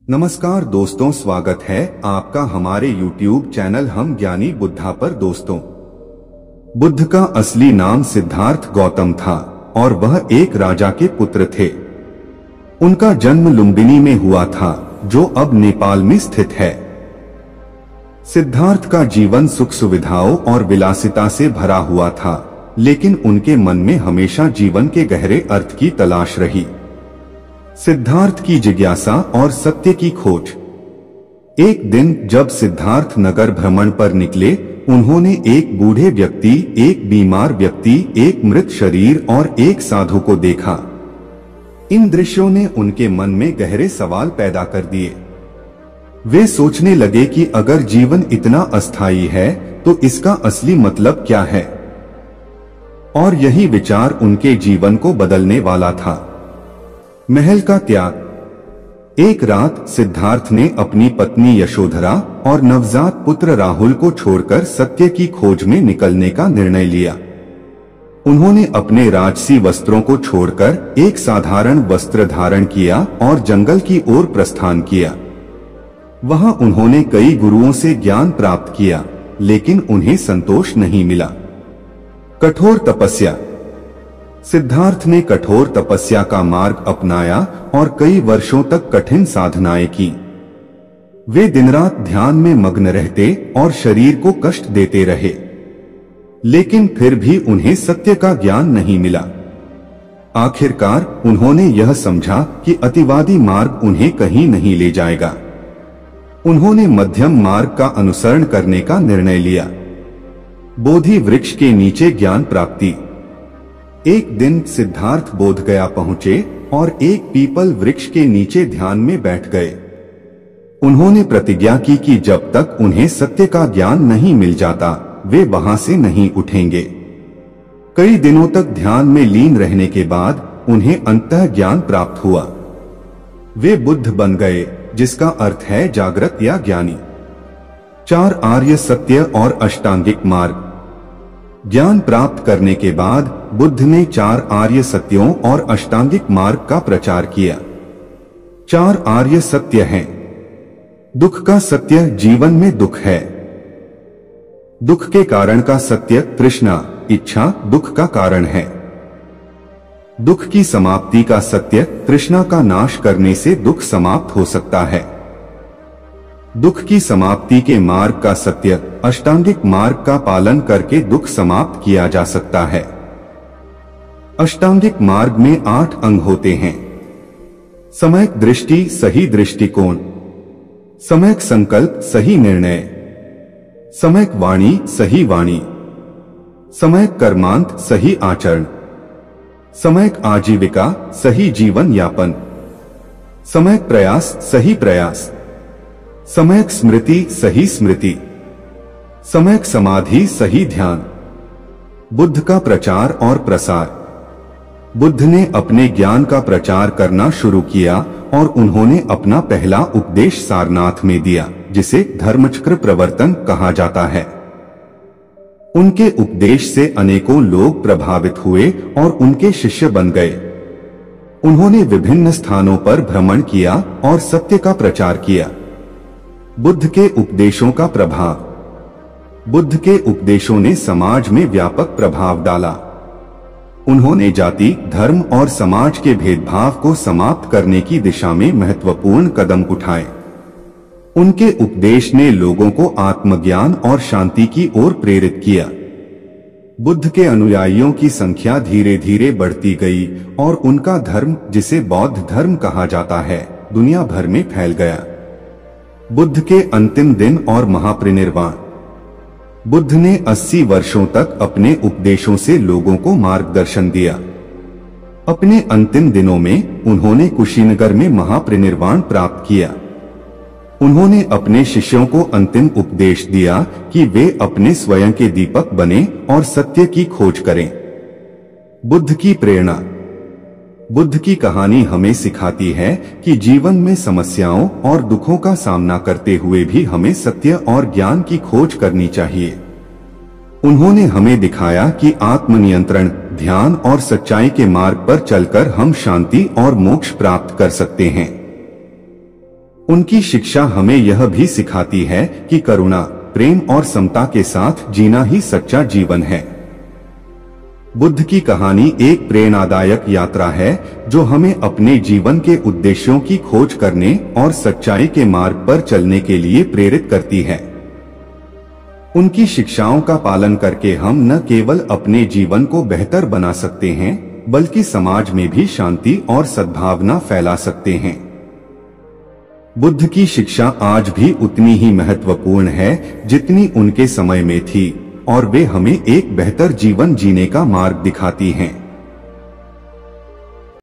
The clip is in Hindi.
नमस्कार दोस्तों, स्वागत है आपका हमारे YouTube चैनल हम ज्ञानी बुद्धा पर। दोस्तों, बुद्ध का असली नाम सिद्धार्थ गौतम था और वह एक राजा के पुत्र थे। उनका जन्म लुम्बिनी में हुआ था, जो अब नेपाल में स्थित है। सिद्धार्थ का जीवन सुख सुविधाओं और विलासिता से भरा हुआ था, लेकिन उनके मन में हमेशा जीवन के गहरे अर्थ की तलाश रही। सिद्धार्थ की जिज्ञासा और सत्य की खोज। एक दिन जब सिद्धार्थ नगर भ्रमण पर निकले, उन्होंने एक बूढ़े व्यक्ति, एक बीमार व्यक्ति, एक मृत शरीर और एक साधु को देखा। इन दृश्यों ने उनके मन में गहरे सवाल पैदा कर दिए। वे सोचने लगे कि अगर जीवन इतना अस्थायी है तो इसका असली मतलब क्या है। और यही विचार उनके जीवन को बदलने वाला था। महल का त्याग। एक रात सिद्धार्थ ने अपनी पत्नी यशोधरा और नवजात पुत्र राहुल को छोड़कर सत्य की खोज में निकलने का निर्णय लिया। उन्होंने अपने राजसी वस्त्रों को छोड़कर एक साधारण वस्त्र धारण किया और जंगल की ओर प्रस्थान किया। वहां उन्होंने कई गुरुओं से ज्ञान प्राप्त किया, लेकिन उन्हें संतोष नहीं मिला। कठोर तपस्या। सिद्धार्थ ने कठोर तपस्या का मार्ग अपनाया और कई वर्षों तक कठिन साधनाएं की। वे दिन रात ध्यान में मग्न रहते और शरीर को कष्ट देते रहे, लेकिन फिर भी उन्हें सत्य का ज्ञान नहीं मिला। आखिरकार उन्होंने यह समझा कि अतिवादी मार्ग उन्हें कहीं नहीं ले जाएगा। उन्होंने मध्यम मार्ग का अनुसरण करने का निर्णय लिया। बोधि वृक्ष के नीचे ज्ञान प्राप्ति। एक दिन सिद्धार्थ बोधगया पहुंचे और एक पीपल वृक्ष के नीचे ध्यान में बैठ गए। उन्होंने प्रतिज्ञा की कि जब तक उन्हें सत्य का ज्ञान नहीं मिल जाता, वे वहां से नहीं उठेंगे। कई दिनों तक ध्यान में लीन रहने के बाद उन्हें अंतः ज्ञान प्राप्त हुआ। वे बुद्ध बन गए, जिसका अर्थ है जागृत या ज्ञानी। 4 आर्य सत्य और अष्टांगिक मार्ग। ज्ञान प्राप्त करने के बाद बुद्ध ने 4 आर्य सत्यों और अष्टांगिक मार्ग का प्रचार किया। 4 आर्य सत्य हैं। दुख का सत्य जीवन में दुख है। दुख के कारण का सत्य तृष्णा, इच्छा दुख का कारण है। दुख की समाप्ति का सत्य तृष्णा का नाश करने से दुख समाप्त हो सकता है। दुख की समाप्ति के मार्ग का सत्य अष्टांगिक मार्ग का पालन करके दुख समाप्त किया जा सकता है। अष्टांगिक मार्ग में 8 अंग होते हैं। सम्यक दृष्टि, सही दृष्टिकोण। सम्यक संकल्प, सही निर्णय। सम्यक वाणी, सही वाणी। सम्यक कर्मांत, सही आचरण। सम्यक आजीविका, सही जीवन यापन। सम्यक प्रयास, सही प्रयास। सम्यक स्मृति, सही स्मृति। सम्यक समाधि, सही ध्यान। बुद्ध का प्रचार और प्रसार। बुद्ध ने अपने ज्ञान का प्रचार करना शुरू किया और उन्होंने अपना पहला उपदेश सारनाथ में दिया, जिसे धर्मचक्र प्रवर्तन कहा जाता है। उनके उपदेश से अनेकों लोग प्रभावित हुए और उनके शिष्य बन गए। उन्होंने विभिन्न स्थानों पर भ्रमण किया और सत्य का प्रचार किया। बुद्ध के उपदेशों का प्रभाव। बुद्ध के उपदेशों ने समाज में व्यापक प्रभाव डाला। उन्होंने जाति, धर्म और समाज के भेदभाव को समाप्त करने की दिशा में महत्वपूर्ण कदम उठाए। उनके उपदेश ने लोगों को आत्मज्ञान और शांति की ओर प्रेरित किया। बुद्ध के अनुयायियों की संख्या धीरे धीरे बढ़ती गई और उनका धर्म, जिसे बौद्ध धर्म कहा जाता है, दुनिया भर में फैल गया। बुद्ध के अंतिम दिन और महापरिनिर्वाण। बुद्ध ने 80 वर्षों तक अपने उपदेशों से लोगों को मार्गदर्शन दिया। अपने अंतिम दिनों में उन्होंने कुशीनगर में महापरिनिर्वाण प्राप्त किया। उन्होंने अपने शिष्यों को अंतिम उपदेश दिया कि वे अपने स्वयं के दीपक बने और सत्य की खोज करें। बुद्ध की प्रेरणा। बुद्ध की कहानी हमें सिखाती है कि जीवन में समस्याओं और दुखों का सामना करते हुए भी हमें सत्य और ज्ञान की खोज करनी चाहिए। उन्होंने हमें दिखाया कि आत्मनियंत्रण, ध्यान और सच्चाई के मार्ग पर चलकर हम शांति और मोक्ष प्राप्त कर सकते हैं। उनकी शिक्षा हमें यह भी सिखाती है कि करुणा, प्रेम और समता के साथ जीना ही सच्चा जीवन है। बुद्ध की कहानी एक प्रेरणादायक यात्रा है जो हमें अपने जीवन के उद्देश्यों की खोज करने और सच्चाई के मार्ग पर चलने के लिए प्रेरित करती है। उनकी शिक्षाओं का पालन करके हम न केवल अपने जीवन को बेहतर बना सकते हैं, बल्कि समाज में भी शांति और सद्भावना फैला सकते हैं। बुद्ध की शिक्षा आज भी उतनी ही महत्वपूर्ण है जितनी उनके समय में थी, और वे हमें एक बेहतर जीवन जीने का मार्ग दिखाती हैं।